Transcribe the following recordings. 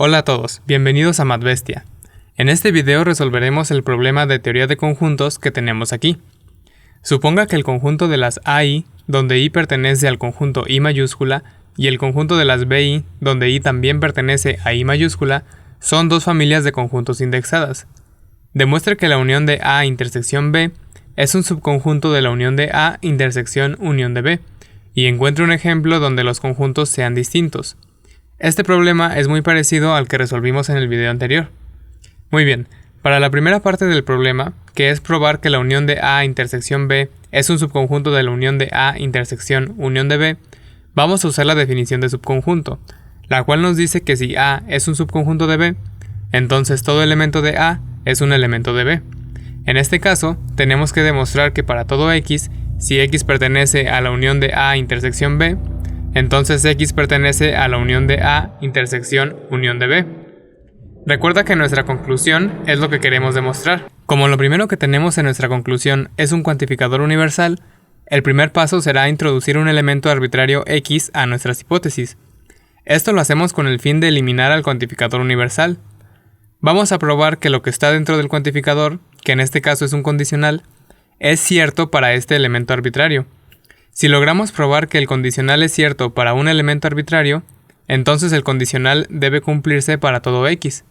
Hola a todos, bienvenidos a MathBestia. En este video resolveremos el problema de teoría de conjuntos que tenemos aquí. Suponga que el conjunto de las AI, donde I pertenece al conjunto I mayúscula, y el conjunto de las BI, donde I también pertenece a I mayúscula, son dos familias de conjuntos indexadas. Demuestre que la unión de A intersección B es un subconjunto de la unión de A intersección unión de B, y encuentre un ejemplo donde los conjuntos sean distintos. Este problema es muy parecido al que resolvimos en el video anterior. Muy bien, para la primera parte del problema, que es probar que la unión de A intersección B es un subconjunto de la unión de A intersección unión de B, vamos a usar la definición de subconjunto, la cual nos dice que si A es un subconjunto de B, entonces todo elemento de A es un elemento de B. En este caso, tenemos que demostrar que para todo X, si X pertenece a la unión de A intersección B, entonces X pertenece a la unión de A intersección unión de B. Recuerda que nuestra conclusión es lo que queremos demostrar. Como lo primero que tenemos en nuestra conclusión es un cuantificador universal, el primer paso será introducir un elemento arbitrario X a nuestras hipótesis. Esto lo hacemos con el fin de eliminar al cuantificador universal. Vamos a probar que lo que está dentro del cuantificador, que en este caso es un condicional, es cierto para este elemento arbitrario. Si logramos probar que el condicional es cierto para un elemento arbitrario, entonces el condicional debe cumplirse para todo X.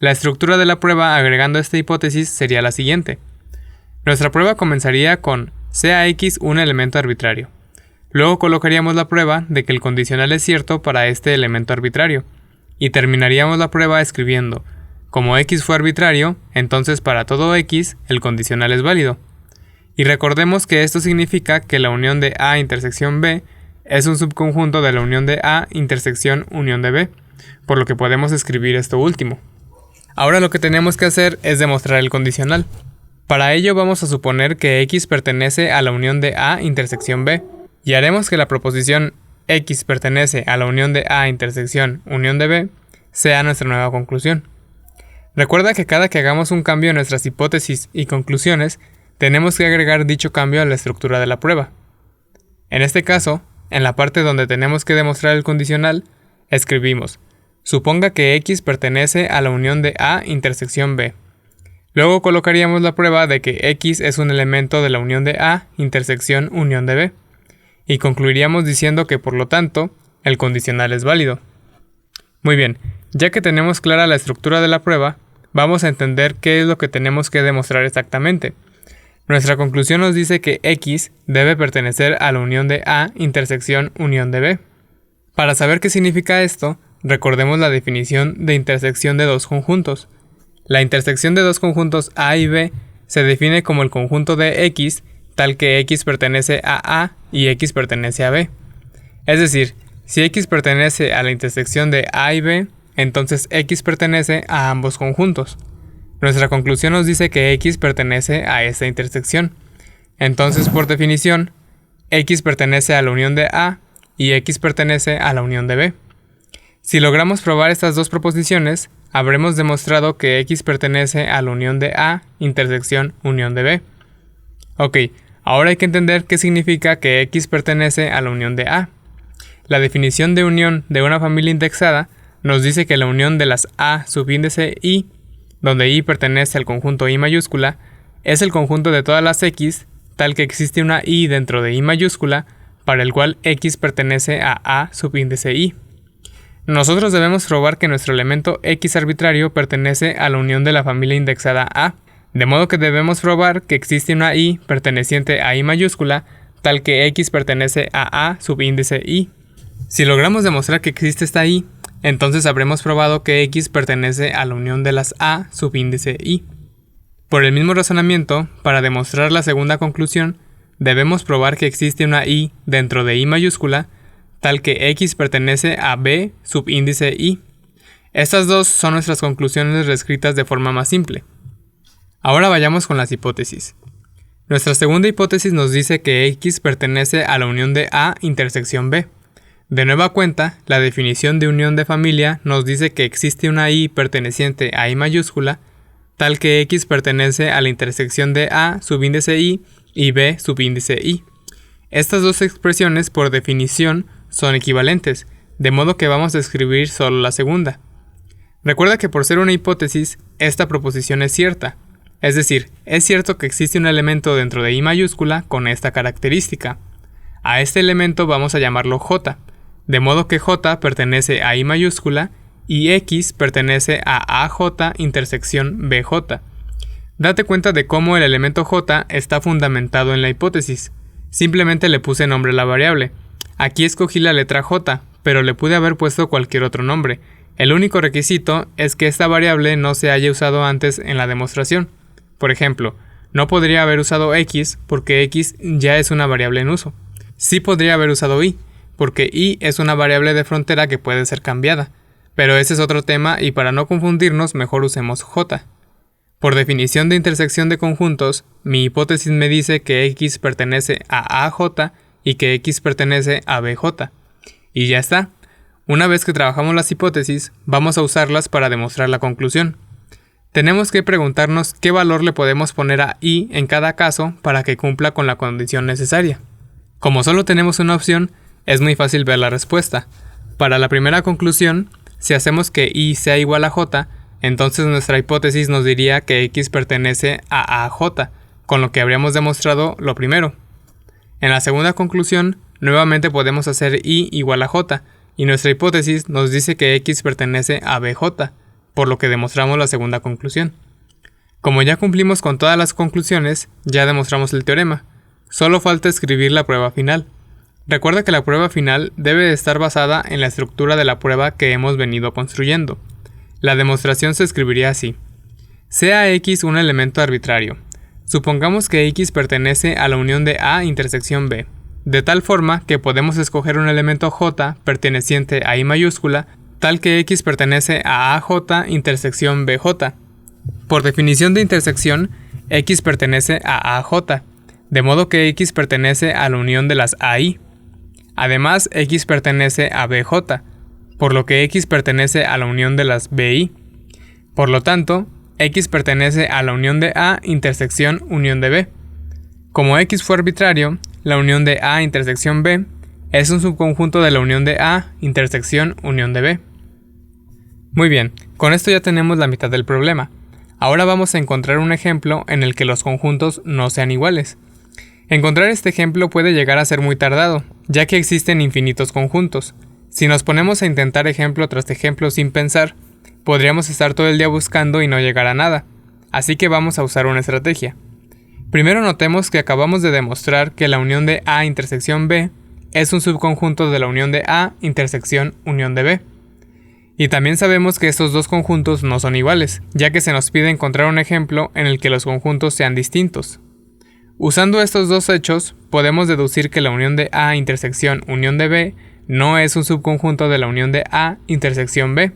La estructura de la prueba agregando esta hipótesis sería la siguiente. Nuestra prueba comenzaría con sea X un elemento arbitrario. Luego colocaríamos la prueba de que el condicional es cierto para este elemento arbitrario. Y terminaríamos la prueba escribiendo, como X fue arbitrario, entonces para todo X el condicional es válido. Y recordemos que esto significa que la unión de A intersección B es un subconjunto de la unión de A intersección unión de B, por lo que podemos escribir esto último. Ahora lo que tenemos que hacer es demostrar el condicional. Para ello vamos a suponer que X pertenece a la unión de A intersección B, y haremos que la proposición X pertenece a la unión de A intersección unión de B sea nuestra nueva conclusión. Recuerda que cada que hagamos un cambio en nuestras hipótesis y conclusiones, tenemos que agregar dicho cambio a la estructura de la prueba. En este caso, en la parte donde tenemos que demostrar el condicional, escribimos, suponga que X pertenece a la unión de A intersección B. Luego colocaríamos la prueba de que X es un elemento de la unión de A intersección unión de B. Y concluiríamos diciendo que por lo tanto, el condicional es válido. Muy bien, ya que tenemos clara la estructura de la prueba, vamos a entender qué es lo que tenemos que demostrar exactamente. Nuestra conclusión nos dice que X debe pertenecer a la unión de A intersección unión de B. Para saber qué significa esto, recordemos la definición de intersección de dos conjuntos. La intersección de dos conjuntos A y B se define como el conjunto de X, tal que X pertenece a A y X pertenece a B. Es decir, si X pertenece a la intersección de A y B, entonces X pertenece a ambos conjuntos. Nuestra conclusión nos dice que X pertenece a esta intersección. Entonces, por definición, X pertenece a la unión de A y X pertenece a la unión de B. Si logramos probar estas dos proposiciones, habremos demostrado que X pertenece a la unión de A intersección unión de B. Ok, ahora hay que entender qué significa que X pertenece a la unión de A. La definición de unión de una familia indexada nos dice que la unión de las A subíndice I, donde I pertenece al conjunto I mayúscula, es el conjunto de todas las X, tal que existe una I dentro de I mayúscula, para el cual X pertenece a A subíndice I. Nosotros debemos probar que nuestro elemento X arbitrario pertenece a la unión de la familia indexada A, de modo que debemos probar que existe una I perteneciente a I mayúscula, tal que X pertenece a A subíndice I. Si logramos demostrar que existe esta I, entonces habremos probado que X pertenece a la unión de las A subíndice I. Por el mismo razonamiento, para demostrar la segunda conclusión, debemos probar que existe una I dentro de I mayúscula, tal que X pertenece a B subíndice I. Estas dos son nuestras conclusiones reescritas de forma más simple. Ahora vayamos con las hipótesis. Nuestra segunda hipótesis nos dice que X pertenece a la unión de A intersección B. De nueva cuenta, la definición de unión de familia nos dice que existe una I perteneciente a I mayúscula, tal que X pertenece a la intersección de A subíndice I y B subíndice I. Estas dos expresiones, por definición, son equivalentes, de modo que vamos a escribir solo la segunda. Recuerda que por ser una hipótesis, esta proposición es cierta. Es decir, es cierto que existe un elemento dentro de I mayúscula con esta característica. A este elemento vamos a llamarlo J, de modo que J pertenece a I mayúscula y X pertenece a AJ intersección BJ. Date cuenta de cómo el elemento J está fundamentado en la hipótesis. Simplemente le puse nombre a la variable. Aquí escogí la letra J, pero le pude haber puesto cualquier otro nombre. El único requisito es que esta variable no se haya usado antes en la demostración. Por ejemplo, no podría haber usado X porque X ya es una variable en uso. Sí podría haber usado Y, porque Y es una variable de frontera que puede ser cambiada. Pero ese es otro tema y para no confundirnos mejor usemos J. Por definición de intersección de conjuntos, mi hipótesis me dice que X pertenece a AJ y que X pertenece a BJ. Y ya está. Una vez que trabajamos las hipótesis, vamos a usarlas para demostrar la conclusión. Tenemos que preguntarnos qué valor le podemos poner a Y en cada caso para que cumpla con la condición necesaria. Como solo tenemos una opción, es muy fácil ver la respuesta. Para la primera conclusión, si hacemos que Y sea igual a J, entonces nuestra hipótesis nos diría que X pertenece a AJ, con lo que habríamos demostrado lo primero. En la segunda conclusión, nuevamente podemos hacer Y igual a J, y nuestra hipótesis nos dice que X pertenece a BJ, por lo que demostramos la segunda conclusión. Como ya cumplimos con todas las conclusiones, ya demostramos el teorema. Solo falta escribir la prueba final. Recuerda que la prueba final debe de estar basada en la estructura de la prueba que hemos venido construyendo. La demostración se escribiría así. Sea X un elemento arbitrario. Supongamos que X pertenece a la unión de A intersección B, de tal forma que podemos escoger un elemento J perteneciente a I mayúscula, tal que X pertenece a AJ intersección BJ. Por definición de intersección, X pertenece a AJ, de modo que X pertenece a la unión de las AI. Además, X pertenece a BJ, por lo que X pertenece a la unión de las BI. Por lo tanto, X pertenece a la unión de A intersección unión de B. Como X fue arbitrario, la unión de A intersección B es un subconjunto de la unión de A intersección unión de B. Muy bien, con esto ya tenemos la mitad del problema. Ahora vamos a encontrar un ejemplo en el que los conjuntos no sean iguales. Encontrar este ejemplo puede llegar a ser muy tardado, ya que existen infinitos conjuntos. Si nos ponemos a intentar ejemplo tras ejemplo sin pensar, podríamos estar todo el día buscando y no llegar a nada. Así que vamos a usar una estrategia. Primero notemos que acabamos de demostrar que la unión de A intersección B es un subconjunto de la unión de A intersección unión de B. Y también sabemos que estos dos conjuntos no son iguales, ya que se nos pide encontrar un ejemplo en el que los conjuntos sean distintos. Usando estos dos hechos, podemos deducir que la unión de A intersección unión de B no es un subconjunto de la unión de A intersección B.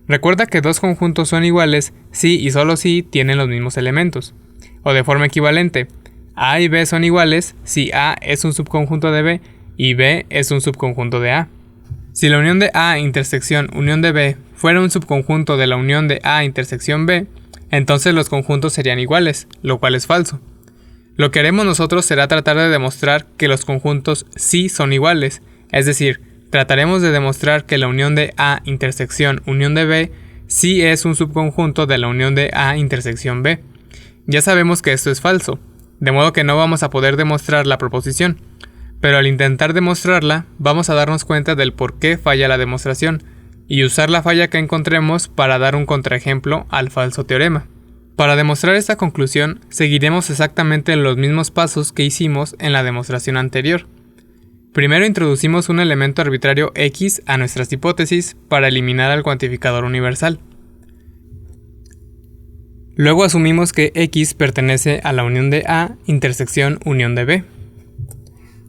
Recuerda que dos conjuntos son iguales si y solo si tienen los mismos elementos. O de forma equivalente, A y B son iguales si A es un subconjunto de B y B es un subconjunto de A. Si la unión de A intersección unión de B fuera un subconjunto de la unión de A intersección B, entonces los conjuntos serían iguales, lo cual es falso. Lo que haremos nosotros será tratar de demostrar que los conjuntos sí son iguales, es decir, trataremos de demostrar que la unión de A intersección unión de B sí es un subconjunto de la unión de A intersección B. Ya sabemos que esto es falso, de modo que no vamos a poder demostrar la proposición, pero al intentar demostrarla vamos a darnos cuenta del por qué falla la demostración y usar la falla que encontremos para dar un contraejemplo al falso teorema. Para demostrar esta conclusión seguiremos exactamente los mismos pasos que hicimos en la demostración anterior. Primero introducimos un elemento arbitrario X a nuestras hipótesis para eliminar al cuantificador universal. Luego asumimos que X pertenece a la unión de A intersección unión de B.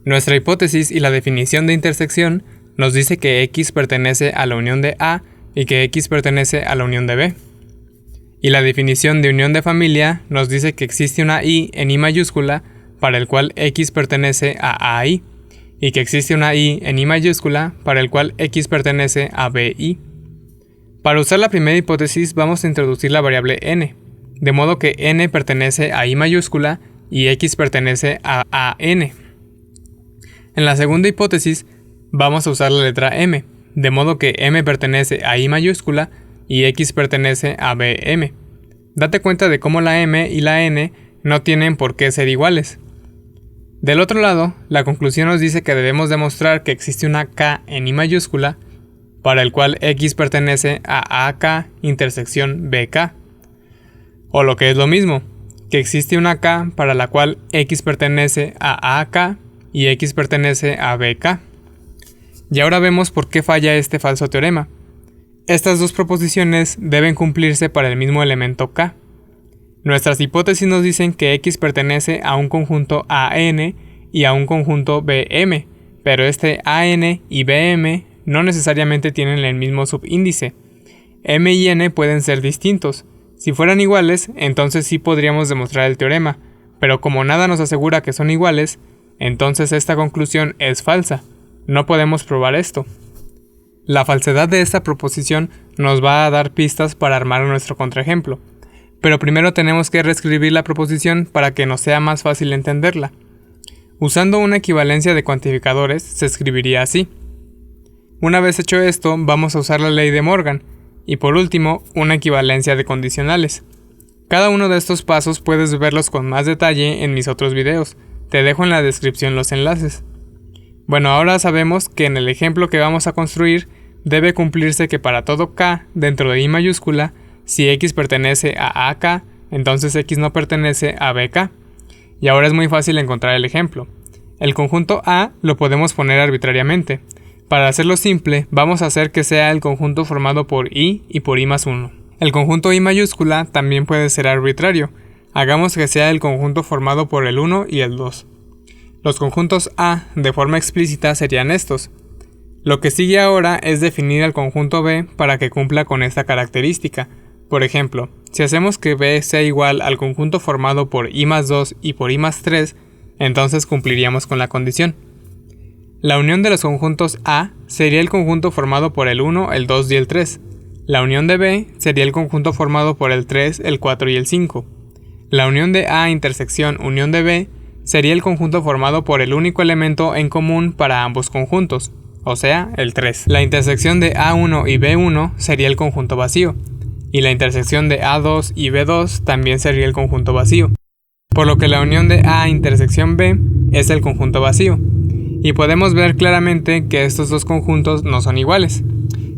Nuestra hipótesis y la definición de intersección nos dice que X pertenece a la unión de A y que X pertenece a la unión de B. Y la definición de unión de familia nos dice que existe una I en I mayúscula para el cual X pertenece a AI y que existe una I en I mayúscula para el cual X pertenece a BI. Para usar la primera hipótesis vamos a introducir la variable n, de modo que n pertenece a I mayúscula y X pertenece a n. En la segunda hipótesis vamos a usar la letra m, de modo que m pertenece a I mayúscula y X pertenece a BM. Date cuenta de cómo la M y la N no tienen por qué ser iguales. Del otro lado, la conclusión nos dice que debemos demostrar que existe una K en I mayúscula para el cual X pertenece a AK intersección BK. O lo que es lo mismo, que existe una K para la cual X pertenece a AK y X pertenece a BK. Y ahora vemos por qué falla este falso teorema. Estas dos proposiciones deben cumplirse para el mismo elemento K. Nuestras hipótesis nos dicen que X pertenece a un conjunto AN y a un conjunto BM, pero este AN y BM no necesariamente tienen el mismo subíndice. M y N pueden ser distintos. Si fueran iguales, entonces sí podríamos demostrar el teorema, pero como nada nos asegura que son iguales, entonces esta conclusión es falsa. No podemos probar esto. La falsedad de esta proposición nos va a dar pistas para armar nuestro contraejemplo, pero primero tenemos que reescribir la proposición para que nos sea más fácil entenderla. Usando una equivalencia de cuantificadores, se escribiría así. Una vez hecho esto, vamos a usar la ley de Morgan, y por último, una equivalencia de condicionales. Cada uno de estos pasos puedes verlos con más detalle en mis otros videos, te dejo en la descripción los enlaces. Bueno, ahora sabemos que en el ejemplo que vamos a construir, debe cumplirse que para todo K dentro de I mayúscula, si X pertenece a AK, entonces X no pertenece a BK. Y ahora es muy fácil encontrar el ejemplo. El conjunto A lo podemos poner arbitrariamente. Para hacerlo simple, vamos a hacer que sea el conjunto formado por I y por I más 1. El conjunto I mayúscula también puede ser arbitrario. Hagamos que sea el conjunto formado por el 1 y el 2. Los conjuntos A de forma explícita serían estos. Lo que sigue ahora es definir al conjunto B para que cumpla con esta característica. Por ejemplo, si hacemos que B sea igual al conjunto formado por I más 2 y por I más 3, entonces cumpliríamos con la condición. La unión de los conjuntos A sería el conjunto formado por el 1, el 2 y el 3. La unión de B sería el conjunto formado por el 3, el 4 y el 5. La unión de A intersección unión de B sería el conjunto formado por el único elemento en común para ambos conjuntos, o sea, el 3. La intersección de A1 y B1 sería el conjunto vacío, y la intersección de A2 y B2 también sería el conjunto vacío, por lo que la unión de A intersección B es el conjunto vacío, y podemos ver claramente que estos dos conjuntos no son iguales.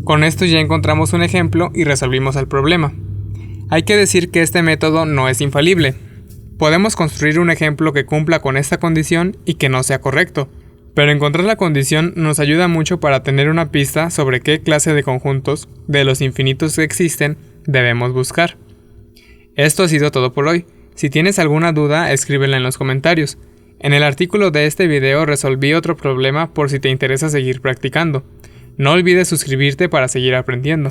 Con esto ya encontramos un ejemplo y resolvimos el problema. Hay que decir que este método no es infalible. Podemos construir un ejemplo que cumpla con esta condición y que no sea correcto, pero encontrar la condición nos ayuda mucho para tener una pista sobre qué clase de conjuntos, de los infinitos que existen, debemos buscar. Esto ha sido todo por hoy. Si tienes alguna duda, escríbela en los comentarios. En el artículo de este video resolví otro problema por si te interesa seguir practicando. No olvides suscribirte para seguir aprendiendo.